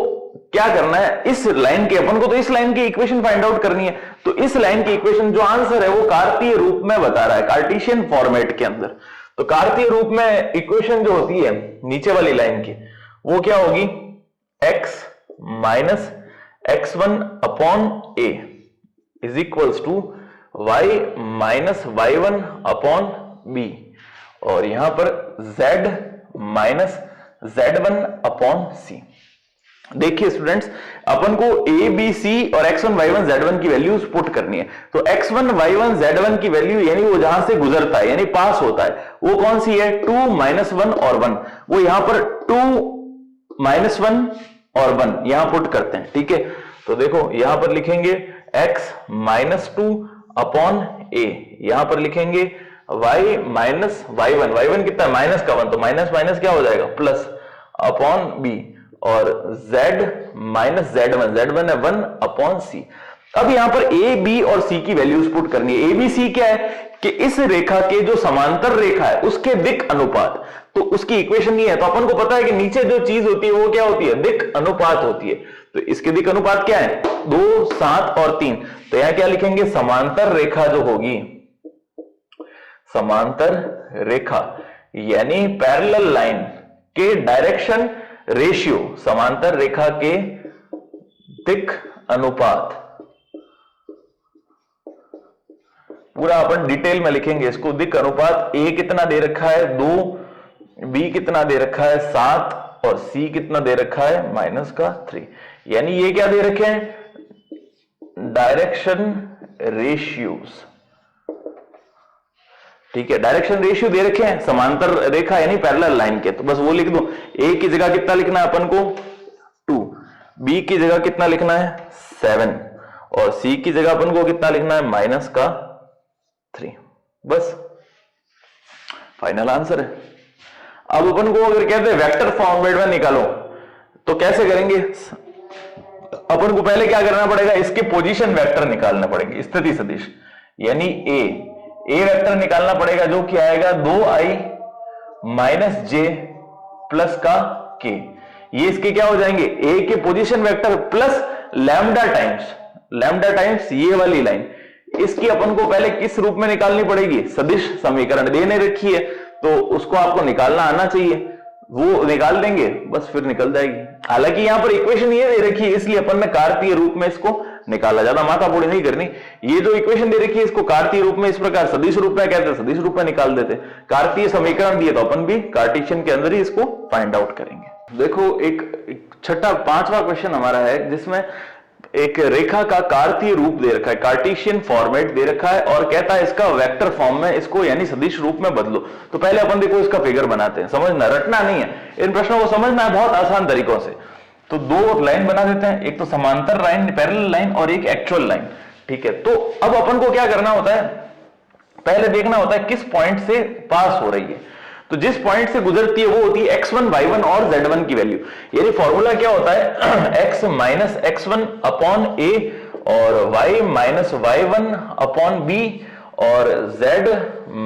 क्या करना है, इस लाइन के अपन को तो इस लाइन की इक्वेशन फाइंड आउट करनी है। तो इस लाइन की इक्वेशन जो आंसर है वो कार्तीय रूप में बता रहा है, कार्टेशियन फॉर्मेट के अंदर। तो कार्तीय रूप में इक्वेशन जो होती है नीचे वाली लाइन की, वो क्या होगी, x minus x1 upon a is equals to y minus y1 upon b, और यहां पर z minus z1 upon c। देखिए स्टूडेंट्स, अपन को a b c और x1 y1 z1 की वैल्यूज पुट करनी है। तो x1 y1 z1 की वैल्यू यानी वो जहां से गुजरता है यानी पास होता है, वो कौन सी है, 2 माइनस 1 और 1। वो यहां पर 2 माइनस 1 और 1 यहां पुट करते हैं, ठीक है। तो देखो यहां पर लिखेंगे x माइनस 2 अपॉन a, यहां पर लिखेंगे y माइनस y1, y1 कितना है, माइनस का 1, तो माइनस माइनस क्या हो जाएगा, प्लस अपॉन b, और z माइनस z1, z1 है 1 अपॉन c। अब यहां पर a b और c की वैल्यूज पुट करनी है। a b c क्या है कि इस रेखा के जो समांतर रेखा है उसके दिक अनुपात, तो उसकी इक्वेशन ये है। तो अपन को पता है कि नीचे जो चीज होती है वो क्या होती है, दिक अनुपात होती है। तो इसके दिक अनुपात क्या है, 2, 7 और 3। तो यहां क्या लिखेंगे, समांतर रेखा जो होगी, समांतर रेखा यानी पैरेलल लाइन के डायरेक्शन रेशियो, समांतर रेखा के दिक अनुपात, पूरा अपन डिटेल में लिखेंगे इसको। दिक अनुपात a कितना दे रखा है, 2, b कितना दे रखा है 7, और c कितना दे रखा है माइनस का 3। यानी ये क्या दे रखे हैं, डायरेक्शन रेशियोज, ठीक है, डायरेक्शन रेशियो दे रखे हैं समांतर रेखा यानी पैरेलल लाइन के। तो बस वो लिख दो, a की जगह कितना लिखना है अपन को 2, b की जगह कितना लिखना है 7, और c की जगह अपन को कितना लिखना है माइनस का 3। बस फाइनल आंसर है। अब अपन को अगर कहते हैं वेक्टर फॉर्मेट में निकालो, तो कैसे करेंगे, अपन को पहले क्या करना पड़ेगा, इसके पोजीशन वेक्टर निकालने पड़ेंगे, स्थिति सदिश यानी ए वेक्टर निकालना पड़ेगा, जो कि आएगा 2i माइनस जे प्लस का के। ये इसके क्या हो जाएंगे, ए के position vector plus lambda times ये वाली लाइन। इसकी अपन को पहले किस रूप में निकालनी पड़ेगी, सदिश समीकरण देने रखी है, तो उसको आपको निकालना आना चाहिए, वो निकाल देंगे बस फिर निकल जाएगी। हालांकि यहां पर इक्वेशन ये दे रखी है इसलिए अपन ने कार्तीय रूप में इसको निकाला, ज्यादा माथापोड़ी नहीं करनी। ये जो इक्वेशन दे रखी है इसको कार्तीय रूप में इस प्रकार सदिश रूप में कहते हैं, सदिश रूप में निकाल देते। कार्तीय समीकरण दिए तो अपन भी कार्टेशियन के अंदर ही इसको फाइंड आउट करेंगे। देखो एक छठा 5वां क्वेश्चन हमारा है जिसमें एक रेखा का कार्तीय रूप दे रखा है, कार्टेशियन फॉर्मेट दे रखा है, और कहता है इसका वेक्टर फॉर्म में इसको यानी सदिश रूप में बदलो। तो पहले अपन देखो इसका फिगर बनाते हैं, समझना, रटना नहीं है, इन प्रश्नों को समझना है बहुत आसान तरीकों से। तो 2 लाइन बना देते हैं, एक तो समांतर लाइन पैरेलल लाइन और एक एक्चुअल लाइन, ठीक है। तो अब अपन को क्या करना होता है, पहले देखना होता है किस पॉइंट से पास हो रही है। तो जिस पॉइंट से गुजरती है वो होती है x1, y1 और z1 की वैल्यू। यानी फॉर्मूला क्या होता है x minus x1 upon a और y minus y1 upon b और z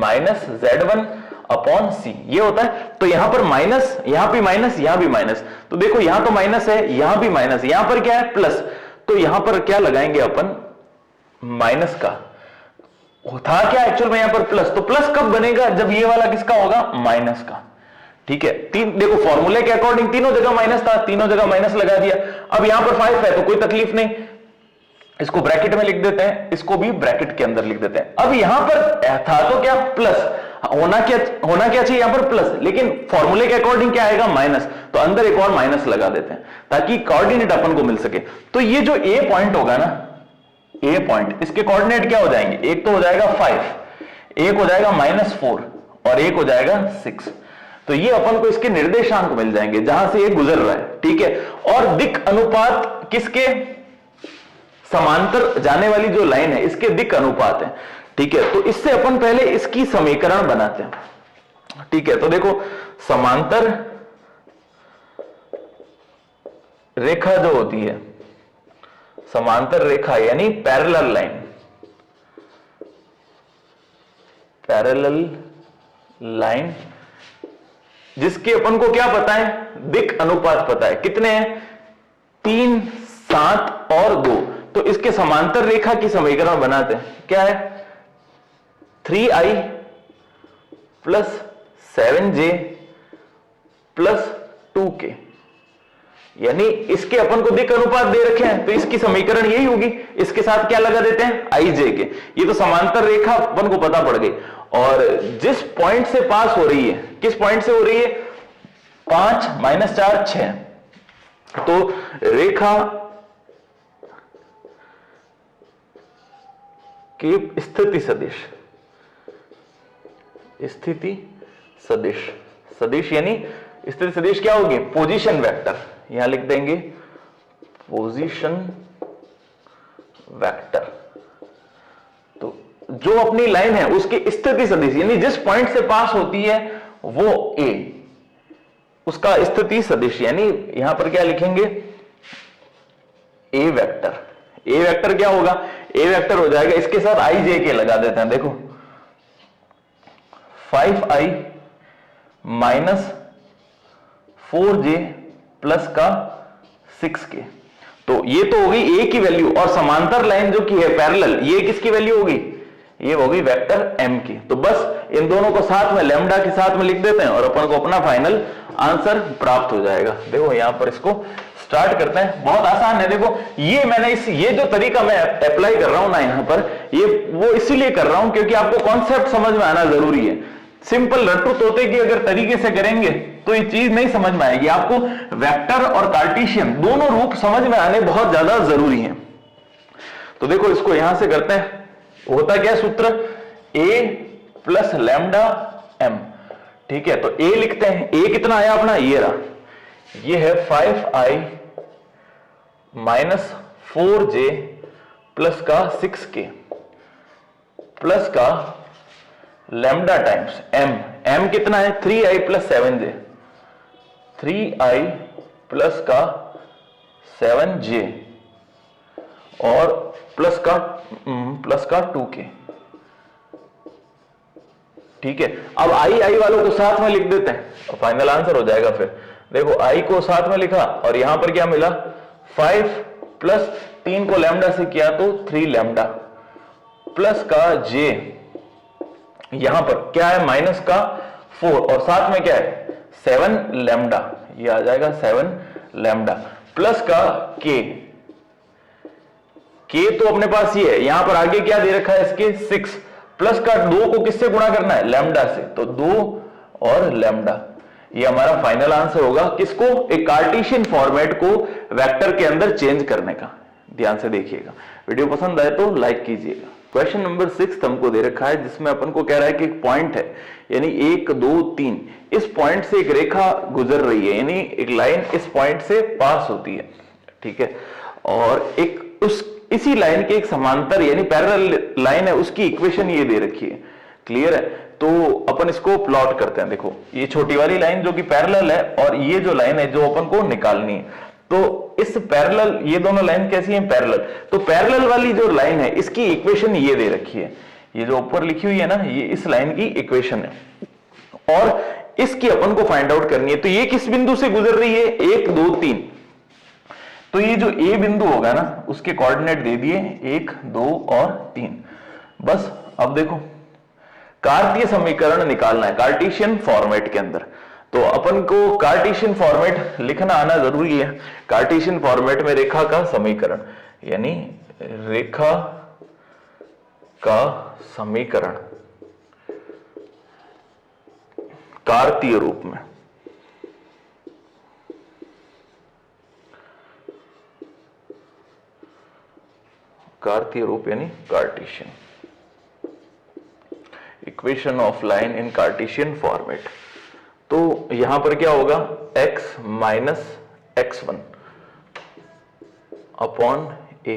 minus z1 upon c, ये होता है। तो यहां पर माइनस, यहां भी माइनस, यहां भी माइनस, तो देखो यहां तो माइनस है, यहां भी माइनस, यहां पर क्या है प्लस, तो यहां पर क्या लगाएंगे अपन माइनस का, था क्या एक्चुअल में यहां पर प्लस, तो प्लस कब बनेगा, जब ये वाला किसका होगा माइनस का, ठीक है। देखो फॉर्मूले के अकॉर्डिंग तीनों जगह माइनस था, तीनों जगह माइनस लगा दिया। अब यहां पर 5 है तो कोई तकलीफ नहीं, इसको ब्रैकेट में लिख देते हैं, इसको भी ब्रैकेट के अंदर लिख देते हैं। अब यहां पर था तो क्या प्लस, होना क्या चाहिए यहां पर प्लस, लेकिन फॉर्मूले के अकॉर्डिंग क्या आएगा माइनस, तो अंदर एक और माइनस लगा देते हैं ताकि कोऑर्डिनेट अपन को मिल सके। तो ये जो ए पॉइंट होगा ना, ए पॉइंट, इसके कोऑर्डिनेट क्या हो जाएंगे, एक तो हो जाएगा 5, एक हो जाएगा -4 और एक हो जाएगा 6। तो ये अपन को इसके निर्देशांक मिल जाएंगे जहां से ये गुजर रहा है, ठीक है। और दिक अनुपात किसके, समांतर जाने वाली जो लाइन है इसके दिक अनुपात है, ठीक है। तो इससे अपन पहले इसकी समीकरण बनाते हैं, ठीक है। तो देखो समांतर रेखा जो होती है, समांतर रेखा यानी पैरेलल लाइन, पैरेलल लाइन जिसके अपन को क्या पता है, दिक् अनुपात पता है, कितने हैं, 3, 7 और 2। तो इसके समांतर रेखा की समीकरण बनाते हैं, क्या है, 3i plus 7j plus 2k, यानी इसके अपन को दिक् अनुपात दे रखे हैं, तो इसकी समीकरण यही होगी। इसके साथ क्या लगा देते हैं, ij के, ये तो समांतर रेखा अपन को पता पड़ गई। और जिस पॉइंट से पास हो रही है, किस पॉइंट से हो रही है, 5 - 4 6, तो रेखा के स्थिति सदिश, स्थिति सदिश, सदिश यानी स्थिति सदिश क्या होगी, पोजीशन वेक्टर, यहां लिख देंगे पोजीशन वेक्टर। तो जो अपनी लाइन है उसकी स्थिति सदिश यानी जिस पॉइंट से पास होती है वो ए, उसका स्थिति सदिश, यानी यहां पर क्या लिखेंगे, ए वेक्टर। ए वेक्टर क्या होगा, ए वेक्टर हो जाएगा, इसके साथ आई जे के लगा देते हैं, देखो 5i माइनस 4j प्लस का 6k। तो ये तो होगी ए की वैल्यू, और समांतर लाइन जो की है पैरेलल, ये किसकी वैल्यू होगी, ये होगी वेक्टर m की। तो बस इन दोनों को साथ में लैम्डा के साथ में लिख देते हैं और अपन को अपना फाइनल आंसर प्राप्त हो जाएगा। देखो यहां पर इसको स्टार्ट करते हैं, बहुत आसान है। देखो ये मैंने ये जो तरीका मैं अप्लाई कर रहा हूं ना यहां पर, ये वो इसीलिए कर रहा हूं क्योंकि आपको कॉन्सेप्ट समझ में आना जरूरी है। सिंपल रट्टू तोते की अगर तरीके से करेंगे तो ये चीज नहीं समझ में आएगी। आपको वेक्टर और कार्टेशियन दोनों रूप समझ में आने बहुत ज्यादा जरूरी है। तो देखो इसको यहां से करते हैं, होता क्या सूत्र, a प्लस लैम्डा m, ठीक है। तो a लिखते हैं, a कितना आया अपना, ये रहा, ये है 5i माइनस 4j प्लस का 6k प्लस का लैम्डा टाइम्स m, m कितना है 3i plus 7j, 3i plus का 7j और प्लस का 2k, ठीक है। अब आई वालों को साथ में लिख देते हैं और फाइनल आंसर हो जाएगा। फिर देखो i को साथ में लिखा और यहां पर क्या मिला, 5 प्लस 3 को लैम्डा से किया तो 3 लैम्डा प्लस का j, यहां पर क्या है माइनस का 4 और साथ में क्या है 7 लैम्डा, ये आ जाएगा 7 लैम्डा प्लस का k तो अपने पास ये है, यहां पर आगे क्या दे रखा है इसके 6 प्लस का 2 को किससे गुणा करना है, लैम्डा से, तो 2 और लैम्डा, ये हमारा फाइनल आंसर होगा। किसको, एक कार्टेशियन फॉर्मेट को वेक्टर के अंदर चेंज करने का। ध्यान से देखिएगा, वीडियो पसंद आए तो लाइक कीजिएगा। क्वेश्चन नंबर 6 हमको दे रखा है जिसमें अपन को कह रहा है कि एक पॉइंट है, यानी 1 2 3, इस पॉइंट से एक रेखा गुजर रही है, यानी एक लाइन इस पॉइंट से पास होती है, ठीक है। और एक इसी लाइन के एक समांतर यानी पैरेलल लाइन है, उसकी इक्वेशन ये दे रखी है, क्लियर है। तो अपन इसको प्लॉट करते हैं। देखो ये छोटी वाली लाइन जो कि पैरेलल है और ये जो लाइन है जो अपन को निकालनी है, तो इस पैरेलल, ये दोनों लाइन कैसी हैं, पैरेलल। तो पैरेलल वाली जो लाइन है इसकी इक्वेशन ये दे रखी है, ये जो ऊपर लिखी हुई है ना, ये इस लाइन की इक्वेशन है और इसकी अपन को फाइंड आउट करनी है। तो ये किस बिंदु से गुजर रही है, 1 2 3, तो ये जो ए बिंदु होगा ना उसके कोऑर्डिनेट दे दिए 1 2 और 3। बस अब देखो कार्तीय समीकरण निकालना है कार्टेशियन फॉर्मेट के अंदर, तो अपन को कार्टेशियन फॉर्मेट लिखना आना जरूरी है। कार्टेशियन फॉर्मेट में रेखा का समीकरण, यानी रेखा का समीकरण कार्तीय रूप में, कार्तीय रूप यानी Cartesian, equation of line in Cartesian format. तो यहां पर क्या होगा, x minus x1 upon a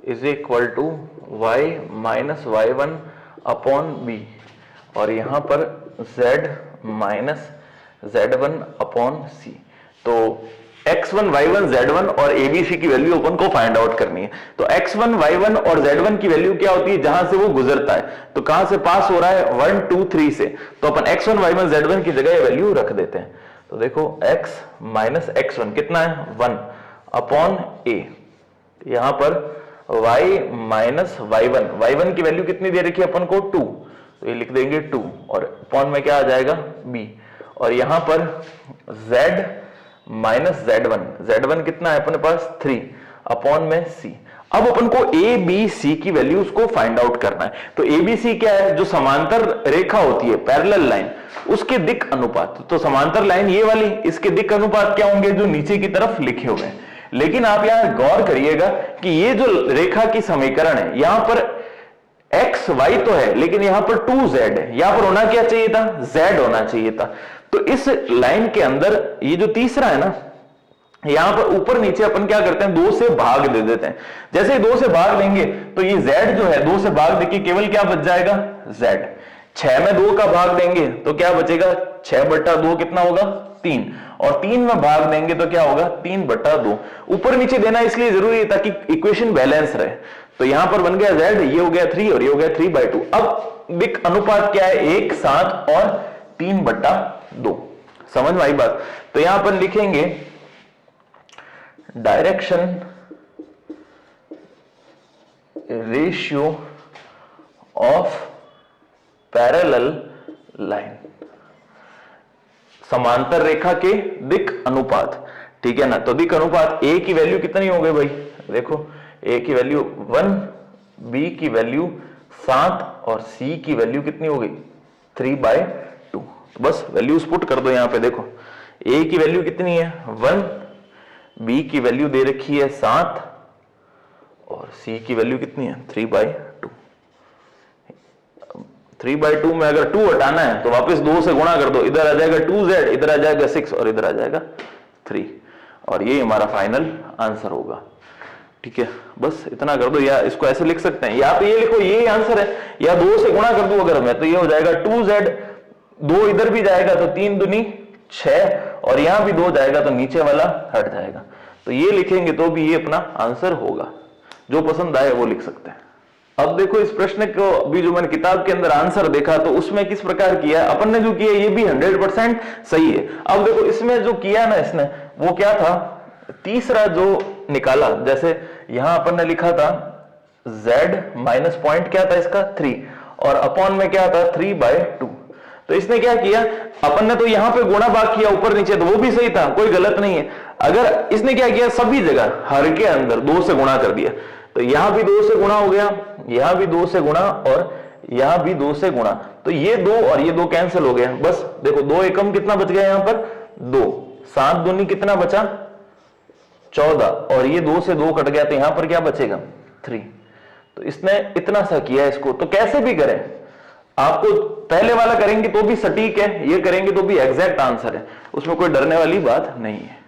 is equal to y minus y1 upon b, और यहां पर z minus z1 upon c। तो x1 y1 z1 और abc की वैल्यू अपन को फाइंड आउट करनी है। तो x1 y1 और z1 की वैल्यू क्या होती है, जहां से वो गुजरता है, तो कहां से पास हो रहा है, 1 2 3 से, तो अपन x1 y1 z1 की जगह वैल्यू रख देते हैं। तो देखो x माइनस x1 कितना है, 1 अपॉन a, यहां पर y माइनस y1 की वैल्यू कितनी दे रखी है अपन को, 2, तो ये लिख देंगे 2, और अपॉन में क्या आ जाएगा, b, और यहां पर z माइनस z1 कितना है अपने पास, 3 अपॉन में c। अब अपन को ए बी सी की वैल्यू उसको फाइंड आउट करना है। तो ए बी सी क्या है, जो समांतर रेखा होती है, पैरेलल लाइन, उसके दिक् अनुपात। तो समांतर लाइन ये वाली, इसके दिक् अनुपात क्या होंगे, जो नीचे की तरफ लिखे हुए हैं। लेकिन आप यहां गौर करिएगा कि ये जो रेखा की समीकरण है, यहां पर एक्स वाई तो है, लेकिन यहां पर 2z है, यहां पर होना क्या चाहिए था, z होना चाहिए था। तो इस लाइन के अंदर ये जो तीसरा है ना, यहां पर ऊपर नीचे अपन क्या करते हैं, 2 से भाग दे देते हैं। जैसे 2 से भाग देंगे तो ये z जो है 2 से भाग देके केवल क्या बच जाएगा, z। 6 में 2 का भाग देंगे तो क्या बचेगा, 6/2 कितना होगा, 3, और 3 में भाग देंगे तो क्या होगा, 3/2। ऊपर नीचे देना इसलिए जरूरी है ताकि इक्वेशन बैलेंस रहे। तो यहां पर बन गया z, ये हो गया 3 और ये हो गया 3/2। अब दिक् अनुपात क्या है, 1 7 और 3/2। समझ में आई बात। तो यहां पर लिखेंगे direction ratio of parallel line, समांतर रेखा के दिक् अनुपात, ठीक है ना। तो दिक् अनुपात a की वैल्यू कितनी हो गई भाई, देखो a की वैल्यू 1, b की वैल्यू 7 और c की वैल्यू कितनी हो गई, 3/2। तो बस वैल्यूज पुट कर दो यहां पे। देखो a की वैल्यू कितनी है, 1, b की वैल्यू दे रखी है 7 और c की वैल्यू कितनी है, 3/2। 3/2 में अगर 2 हटाना है तो वापस 2 से गुणा कर दो, इधर आ जाएगा 2z, इधर आ जाएगा 6 और इधर आ जाएगा 3, और ये हमारा फाइनल आंसर होगा। ठीक है, बस इतना कर दो, या इसको ऐसे लिख सकते हैं, या तो ये लिखो ये आंसर है, या 2 से गुणा कर दो अगर मैं, तो ये हो जाएगा 2z, 2 इधर भी जाएगा तो 3 दूनी 6, और यहां भी 2 जाएगा तो नीचे वाला हट जाएगा। तो ये लिखेंगे तो भी ये अपना आंसर होगा। जो पसंद आए वो लिख सकते हैं। अब देखो इस प्रश्न को अभी जो मैंने किताब के अंदर आंसर देखा तो उसमें किस प्रकार किया, अपन ने जो किया ये भी 100% सही है। अब देखो इसमें जो किया ना इसने, वो क्या था, तीसरा जो निकाला, जैसे यहां अपन ने लिखा था z माइनस पॉइंट क्या था इसका 3, और अपॉन में क्या था 3/2। तो इसने क्या किया, अपन ने तो यहां पे गुणा भाग किया ऊपर नीचे, तो वो भी सही था, कोई गलत नहीं है। अगर इसने क्या किया, सभी जगह हर के अंदर 2 से गुणा कर दिया, तो यहां भी 2 से गुणा हो गया, यहां भी 2 से गुणा, और यहां भी 2 से गुणा, तो ये 2 और ये 2 कैंसिल हो गया। बस देखो 2 एकम कितना बच गया, यहां पर 2, 7 दूनी कितना बचा 14, और ये 2 से 2 कट गया, तो यहां पर क्या बचेगा 3। तो इसने इतना सा किया इसको। तो कैसे भी करें, आपको पहले वाला करेंगे तो भी सटीक है, ये करेंगे तो भी एग्जैक्ट आंसर है, उसमें कोई डरने वाली बात नहीं है।